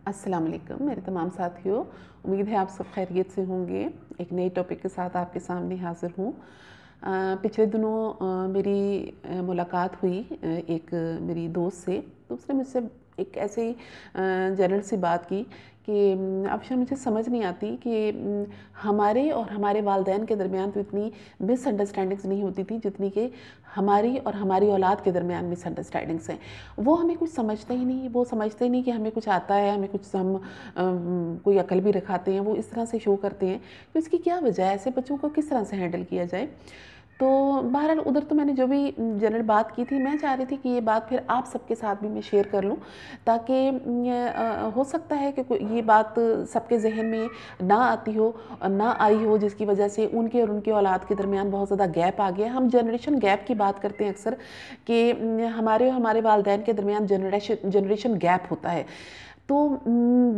अस्सलाम वालेकुम मेरे तमाम साथियों। उम्मीद है आप सब खैरियत से होंगे। एक नए टॉपिक के साथ आपके सामने हाज़िर हूँ। पिछले दिनों मेरी मुलाकात हुई मेरी दोस्त से। तो उसने मुझसे एक ऐसे ही जनरल सी बात की कि अक्सर मुझे समझ नहीं आती कि हमारे और हमारे वालिदैन के दरमियान तो इतनी मिसअंडरस्टैंडिंग्स नहीं होती थी जितनी कि हमारी और हमारी औलाद के दरमियान मिसअंडरस्टैंडिंग्स हैं। वो हमें कुछ समझते ही नहीं, वो समझते ही नहीं कि हमें कुछ आता है, हमें कुछ हम कोई अकल भी रखाते हैं, वो इस तरह से शो करते हैं कि उसकी क्या वजह है, ऐसे बच्चों को किस तरह से हैंडल किया जाए। तो बहरहाल उधर तो मैंने जो भी जनरल बात की थी, मैं चाह रही थी कि ये बात फिर आप सबके साथ भी मैं शेयर कर लूँ, ताकि हो सकता है कि ये बात सबके जहन में ना आती हो, ना आई हो, जिसकी वजह से उनके और उनके औलाद के दरमियान बहुत ज़्यादा गैप आ गया। हम जनरेशन गैप की बात करते हैं अक्सर कि हमारे और हमारे वालिदैन के दरमियान जनरेशन गैप होता है, तो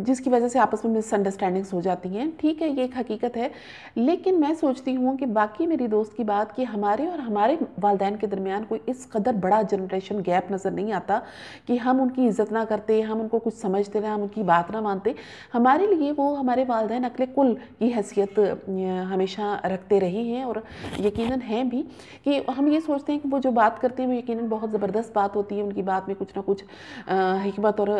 जिसकी वजह से आपस में मिसअंडरस्टैंडिंग्स हो जाती हैं। ठीक है, ये एक हकीकत है, लेकिन मैं सोचती हूँ कि बाकी मेरी दोस्त की बात कि हमारे और हमारे वालिदैन के दरमियान कोई इस कदर बड़ा जनरेशन गैप नज़र नहीं आता कि हम उनकी इज़्ज़त ना करते, हम उनको कुछ समझते ना, हम उनकी बात ना मानते। हमारे लिए वो हमारे वालिदैन अक्ल कुल की हैसियत हमेशा रखते रहे हैं और यकीनन हैं भी, कि हम ये सोचते हैं कि वो जो बात करते हैं वो यकीनन बहुत ज़बरदस्त बात होती है, उनकी बात में कुछ ना कुछ हिकमत और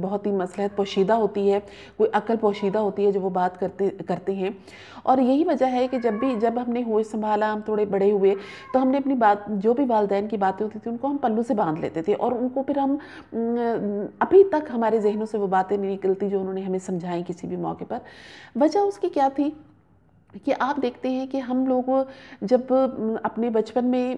बहुत ही मसलहत पोशीदा होती है, कोई अक्ल पोशीदा होती है जो वो बात करते हैं। और यही वजह है कि जब हमने होश संभाला, हम थोड़े बड़े हुए, तो हमने अपनी बात, जो भी वालिदैन की बातें होती थी, उनको हम पल्लू से बांध लेते थे और उनको फिर हम अभी तक हमारे जहनों से वो बातें नहीं निकलती जो उन्होंने हमें समझाई किसी भी मौके पर। वजह उसकी क्या थी कि आप देखते हैं कि हम लोग जब अपने बचपन में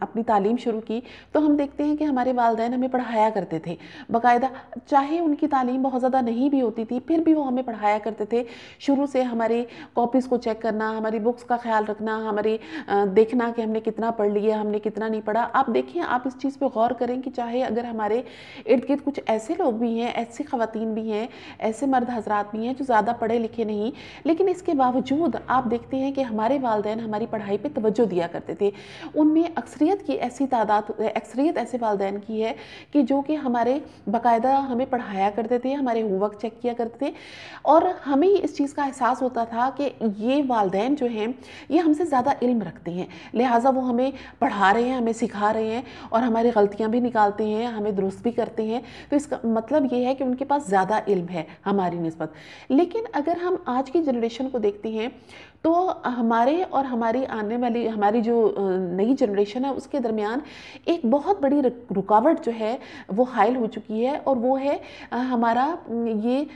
अपनी तालीम शुरू की, तो हम देखते हैं कि हमारे वालिदैन हमें पढ़ाया करते थे बाकायदा, चाहे उनकी तालीम बहुत ज़्यादा नहीं भी होती थी, फिर भी वो हमें पढ़ाया करते थे। शुरू से हमारी कॉपीज़ को चेक करना, हमारी बुक्स का ख्याल रखना, हमारी देखना कि हमने कितना पढ़ लिया, हमने कितना नहीं पढ़ा। आप देखिए, आप इस चीज़ पर गौर करें कि चाहे अगर हमारे इर्द गिर्द कुछ ऐसे लोग भी हैं, ऐसी ख़वातीन भी हैं, ऐसे मर्द हजरात भी हैं जो ज़्यादा पढ़े लिखे नहीं, लेकिन इसके बावजूद आप देखते हैं कि हमारे वालिदैन हमारी पढ़ाई पे तवज्जो दिया करते थे। उनमें अक्सरियत ऐसे वालिदैन की है कि जो कि हमारे बाकायदा हमें पढ़ाया करते थे, हमारे होमवर्क चेक किया करते थे और हमें इस चीज़ का एहसास होता था कि ये वालिदैन जो हैं ये हमसे ज़्यादा इल्म रखते हैं, लिहाजा वो हमें पढ़ा रहे हैं, हमें सिखा रहे हैं और हमारी गलतियाँ भी निकालते हैं, हमें दुरुस्त भी करते हैं। तो इसका मतलब ये है कि उनके पास ज़्यादा इल्म है हमारी निस्बत। लेकिन अगर हम आज की जनरेशन को देखते हैं, तो हमारे और हमारी आने वाली हमारी जो नई जनरेशन है उसके दरमियान एक बहुत बड़ी रुकावट जो है वो हाइल हो चुकी है, और वो है हमारा ये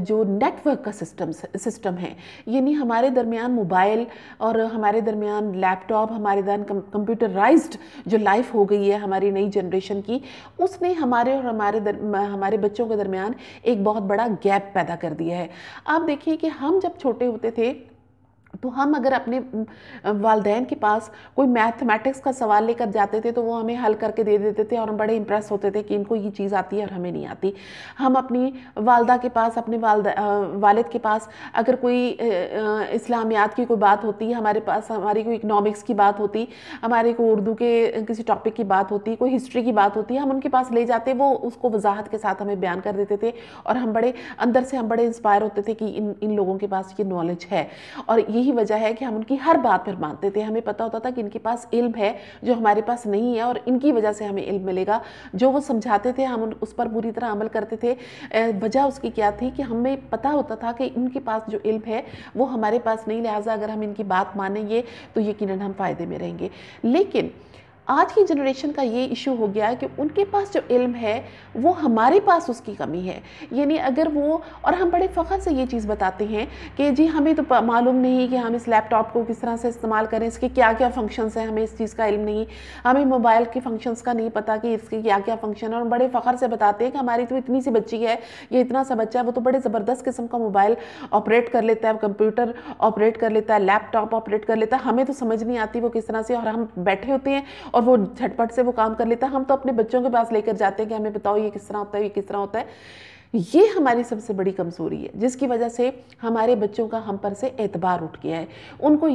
जो नेटवर्क का सिस्टम है। यानी हमारे दरमियान मोबाइल और हमारे दरमियान लैपटॉप, हमारे दरमियान कंप्यूटराइज्ड जो लाइफ हो गई है हमारी नई जनरेशन की, उसने हमारे और हमारे बच्चों के दरमियान एक बहुत बड़ा गैप पैदा कर दिया है। आप देखिए कि हम जब छोटे होते थे, तो हम अगर अपने वालिदैन के पास कोई मैथमेटिक्स का सवाल लेकर जाते थे तो वो हमें हल करके दे देते थे और हम बड़े इंप्रेस होते थे कि इनको ये चीज़ आती है और हमें नहीं आती। हम अपनी वालदा के पास, अपने वालिद के पास अगर कोई इस्लामियात की कोई बात होती, हमारे पास हमारी कोई इकनॉमिक्स की बात होती, हमारी कोई उर्दू के किसी टॉपिक की बात होती, कोई हिस्ट्री की बात होती, हम उनके पास ले जाते, वो उसको वजाहत के साथ हमें बयान कर देते थे और हम बड़े अंदर से बड़े इंस्पायर होते थे कि इन लोगों के पास ये नॉलेज है। और यही वजह है कि हम उनकी हर बात पर मानते थे। हमें पता होता था कि इनके पास इल्म है जो हमारे पास नहीं है और इनकी वजह से हमें इल्म मिलेगा। जो वो समझाते थे हम उस पर पूरी तरह अमल करते थे। वजह उसकी क्या थी कि हमें पता होता था कि इनके पास जो इल्म है वो हमारे पास नहीं, लिहाजा अगर हम इनकी बात मानेंगे तो यकीनन हम फ़ायदे में रहेंगे। लेकिन आज की जनरेशन का ये इशू हो गया है कि उनके पास जो इल्म है वो हमारे पास उसकी कमी है। यानी अगर वो, और हम बड़े फ़ख्र से ये चीज़ बताते हैं कि जी हमें तो मालूम नहीं कि हम इस लैपटॉप को किस तरह से इस्तेमाल करें, इसके क्या क्या फ़ंक्शंस हैं, हमें इस चीज़ का इल्म नहीं, हमें मोबाइल के फ़ंक्शंस का नहीं पता कि इसके क्या क्या फ़ंक्शन है। और बड़े फ़ख्र से बताते हैं कि हमारी तो इतनी सी बच्ची है, ये इतना सा बच्चा है, वो तो बड़े ज़बरदस्त किस्म का मोबाइल ऑपरेट कर लेता है, कंप्यूटर ऑपरेट कर लेता है, लैपटॉप ऑपरेट कर लेता है, हमें तो समझ नहीं आती वो किस तरह से, और हम बैठे होते हैं और वो झटपट से वो काम कर लेता है। हम तो अपने बच्चों के पास लेकर जाते हैं कि हमें बताओ ये किस तरह होता है, ये किस तरह होता है। ये हमारी सबसे बड़ी कमज़ोरी है, जिसकी वजह से हमारे बच्चों का हम पर से एतबार उठ गया है। उनको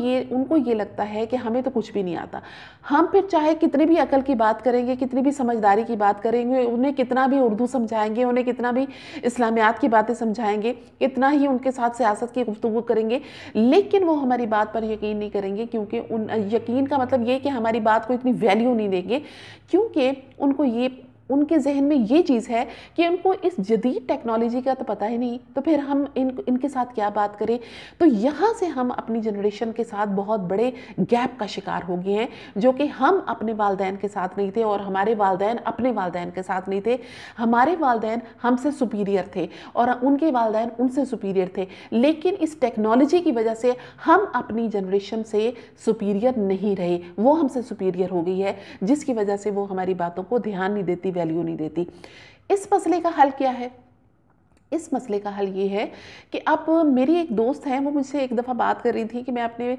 ये लगता है कि हमें तो कुछ भी नहीं आता। हम फिर चाहे कितनी भी अकल की बात करेंगे, कितनी भी समझदारी की बात करेंगे, उन्हें कितना भी उर्दू समझाएंगे, उन्हें कितना भी इस्लामियात की बातें समझाएंगे, कितना ही उनके साथ सियासत की गुफ्तगू करेंगे, लेकिन वो हमारी बात पर यकीन नहीं करेंगे, क्योंकि यकीन का मतलब ये कि हमारी बात को इतनी वैल्यू नहीं देंगे, क्योंकि उनके जहन में ये चीज़ है कि उनको इस जदीद टेक्नोलॉजी का तो पता ही नहीं, तो फिर हम इनके साथ क्या बात करें। तो यहाँ से हम अपनी जनरेशन के साथ बहुत बड़े गैप का शिकार हो गए हैं, जो कि हम अपने वालदैन के साथ नहीं थे और हमारे वालदैन अपने वालदैन के साथ नहीं थे। हमारे वालदैन हमसे सुपीरियर थे और उनके वालदैन उनसे सुपीरियर थे, लेकिन इस टेक्नोलॉजी की वजह से हम अपनी जनरेशन से सुपीरियर नहीं रहे, वो हमसे सुपीरियर हो गई है, जिसकी वजह से वो हमारी बातों को ध्यान नहीं देती, वैल्यू नहीं देती। इस मसले का हल क्या है? इस मसले का हल ये है कि अब मेरी एक दोस्त है, वो मुझसे एक दफ़ा बात कर रही थी कि मैं अपने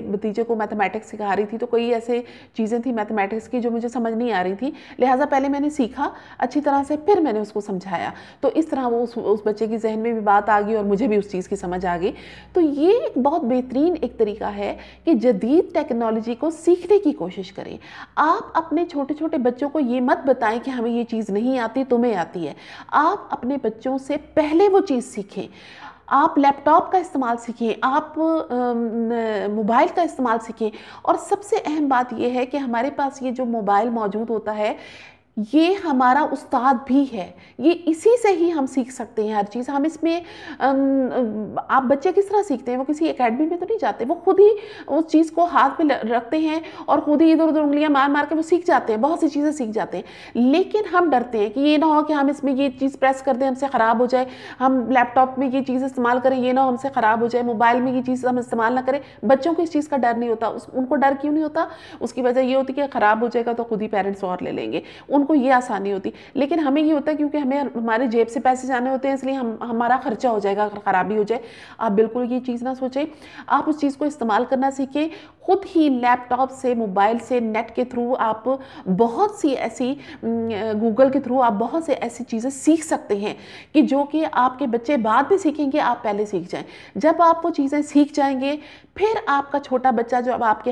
भतीजे को मैथमेटिक्स सिखा रही थी, तो कई ऐसे चीज़ें थी मैथमेटिक्स की जो मुझे समझ नहीं आ रही थी, लिहाजा पहले मैंने सीखा अच्छी तरह से, फिर मैंने उसको समझाया, तो इस तरह वो उस बच्चे की जहन में भी बात आ गई और मुझे भी उस चीज़ की समझ आ गई। तो ये एक बहुत बेहतरीन एक तरीका है कि जदीद टेक्नोलॉजी को सीखने की कोशिश करें। आप अपने छोटे छोटे बच्चों को ये मत बताएं कि हमें ये चीज़ नहीं आती, तुम्हें आती है। आप अपने बच्चों से पहले वो चीज़ सीखें। आप लैपटॉप का इस्तेमाल सीखें, आप मोबाइल का इस्तेमाल सीखें, और सबसे अहम बात यह है कि हमारे पास ये जो मोबाइल मौजूद होता है, ये हमारा उस्ताद भी है, ये इसी से ही हम सीख सकते हैं हर चीज़। हम इसमें आप बच्चे किस तरह सीखते हैं? वो किसी एकेडमी में तो नहीं जाते, वो खुद ही उस चीज़ को हाथ में रखते हैं और खुद ही इधर उधर उंगलियां मार मार के वो सीख जाते हैं, बहुत सी चीज़ें सीख जाते हैं। लेकिन हम डरते हैं कि ये ना हो कि हम इसमें ये चीज़ प्रेस कर दें, हमसे ख़राब हो जाए, हम लैपटॉप में ये चीज़ इस्तेमाल करें, ये ना हो हमसे ख़राब हो जाए, मोबाइल में ये चीज़ हम इस्तेमाल ना करें। बच्चों को इस चीज़ का डर नहीं होता। उनको डर क्यों नहीं होता? उसकी वजह ये होती है कि ख़राब हो जाएगा तो खुद ही पेरेंट्स और ले लेंगे, उनको ये आसानी होती। लेकिन हमें ये होता है क्योंकि हमें हमारे जेब से पैसे जाने होते हैं, इसलिए हमारा खर्चा हो जाएगा अगर खराबी हो जाए। आप बिल्कुल ये चीज़ ना सोचें, आप उस चीज़ को इस्तेमाल करना सीखें। खुद ही लैपटॉप से, मोबाइल से, नेट के थ्रू आप बहुत सी ऐसी, गूगल के थ्रू आप बहुत से ऐसी चीज़ें सीख सकते हैं कि जो कि आपके बच्चे बाद में सीखेंगे, आप पहले सीख जाएं। जब आप वो चीज़ें सीख जाएंगे, फिर आपका छोटा बच्चा जब आपके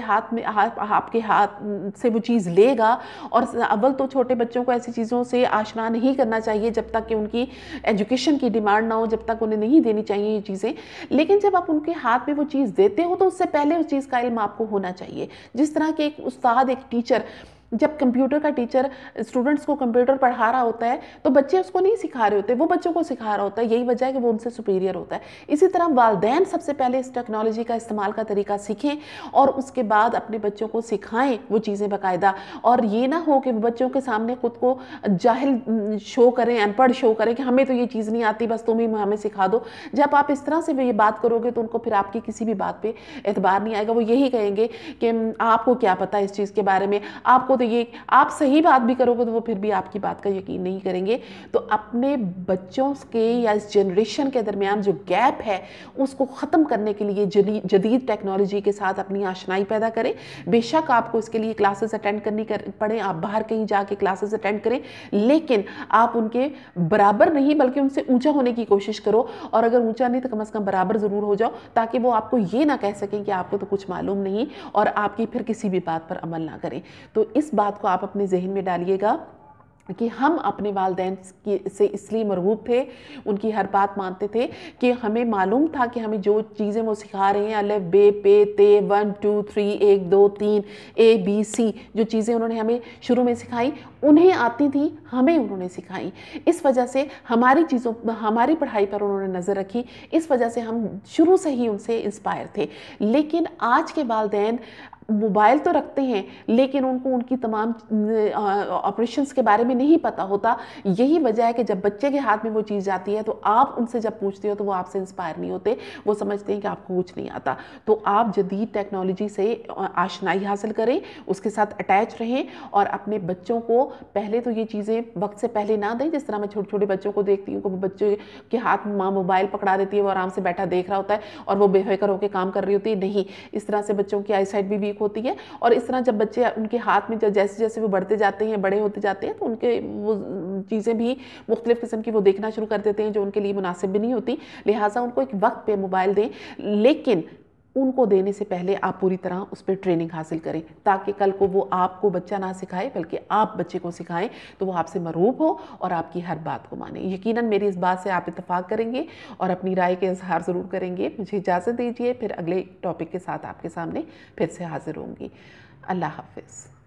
हाथ से वो चीज़ लेगा, और अव्वल तो छोटे बच्चों को ऐसी चीज़ों से आशना नहीं करना चाहिए जब तक कि उनकी एजुकेशन की डिमांड ना हो, जब तक उन्हें नहीं देनी चाहिए ये चीज़ें। लेकिन जब आप उनके हाथ में वो चीज़ देते हो तो उससे पहले उस चीज़ का इल्म आपको होना चाहिए। जिस तरह के एक उस्ताद, एक टीचर, जब कंप्यूटर का टीचर स्टूडेंट्स को कंप्यूटर पढ़ा रहा होता है तो बच्चे उसको नहीं सिखा रहे होते, वो बच्चों को सिखा रहा होता है। यही वजह है कि वो उनसे सुपीरियर होता है। इसी तरह वालिदैन सबसे पहले इस टेक्नोलॉजी का इस्तेमाल का तरीका सीखें और उसके बाद अपने बच्चों को सिखाएं वो चीज़ें बाकायदा। और ये ना हो कि बच्चों के सामने खुद को जाहिल शो करें, अनपढ़ शो करें कि हमें तो ये चीज़ नहीं आती, बस तुम ही हमें सिखा दो। जब आप इस तरह से ये बात करोगे तो उनको फिर आपकी किसी भी बात पे एतबार नहीं आएगा। वो यही कहेंगे कि आपको क्या पता है इस चीज़ के बारे में, आपको तो ये, आप सही बात भी करोगे तो वो फिर भी आपकी बात का यकीन नहीं करेंगे। तो अपने बच्चों के या इस जनरेशन के दरमियान जो गैप है उसको ख़त्म करने के लिए जदीद टेक्नोलॉजी के साथ अपनी आशनाई पैदा करें। बेशक आपको इसके लिए क्लासेस अटेंड करनी पड़े, आप बाहर कहीं जाके क्लासेस अटेंड करें, लेकिन आप उनके बराबर नहीं बल्कि उनसे ऊंचा होने की कोशिश करो। और अगर ऊंचा नहीं तो कम से कम बराबर ज़रूर हो जाओ, ताकि वो आपको ये ना कह सकें कि आपको तो कुछ मालूम नहीं और आपकी फिर किसी भी बात पर अमल ना करें। तो इस बात को आप अपने जहन में डालिएगा कि हम अपने वालिदैन से इसलिए मरगूब थे, उनकी हर बात मानते थे कि हमें मालूम था कि हमें जो चीज़ें वो सिखा रहे हैं, अलिफ बे पे ते 1 2 3 1 2 3 ABC, जो चीज़ें उन्होंने हमें शुरू में सिखाई उन्हें आती थी, हमें उन्होंने सिखाई। इस वजह से हमारी पढ़ाई पर उन्होंने नज़र रखी, इस वजह से हम शुरू से ही उनसे इंस्पायर थे। लेकिन आज के वालिदैन मोबाइल तो रखते हैं लेकिन उनको उनकी तमाम ऑपरेशंस के बारे में नहीं पता होता। यही वजह है कि जब बच्चे के हाथ में वो चीज़ जाती है तो आप उनसे जब पूछते हो तो वो आपसे इंस्पायर नहीं होते, वो समझते हैं कि आपको कुछ नहीं आता। तो आप जदीद टेक्नोलॉजी से आशनाई हासिल करें, उसके साथ अटैच रहें और अपने बच्चों को पहले तो ये चीज़ें वक्त से पहले ना दें। जिस तरह मैं छोटे छोटे बच्चों को देखती हूँ कि वो बच्चे के हाथ में माँ मोबाइल पकड़ा देती है, वो आराम से बैठा देख रहा होता है और वो बेफिक्र होकर काम कर रही होती है। नहीं, इस तरह से बच्चों की आईसाइट भी वीक होती है। और इस तरह जब बच्चे उनके हाथ में जैसे जैसे वो बढ़ते जाते हैं, बड़े होते जाते हैं, तो उनके वो चीज़ें भी मुख्तलिफ़ किस्म की वो देखना शुरू कर देते हैं जो उनके लिए मुनासिब भी नहीं होती। लिहाजा उनको एक वक्त पे मोबाइल दें, लेकिन उनको देने से पहले आप पूरी तरह उस पर ट्रेनिंग हासिल करें, ताकि कल को वो आपको बच्चा ना सिखाए बल्कि आप बच्चे को सिखाएं, तो वो आपसे मरूब हो और आपकी हर बात को माने। यकीनन मेरी इस बात से आप इत्तेफाक करेंगे और अपनी राय के इजहार ज़रूर करेंगे। मुझे इजाज़त दीजिए, फिर अगले टॉपिक के साथ आपके सामने फिर से हाजिर होंगी। अल्लाह हाफ़िज़।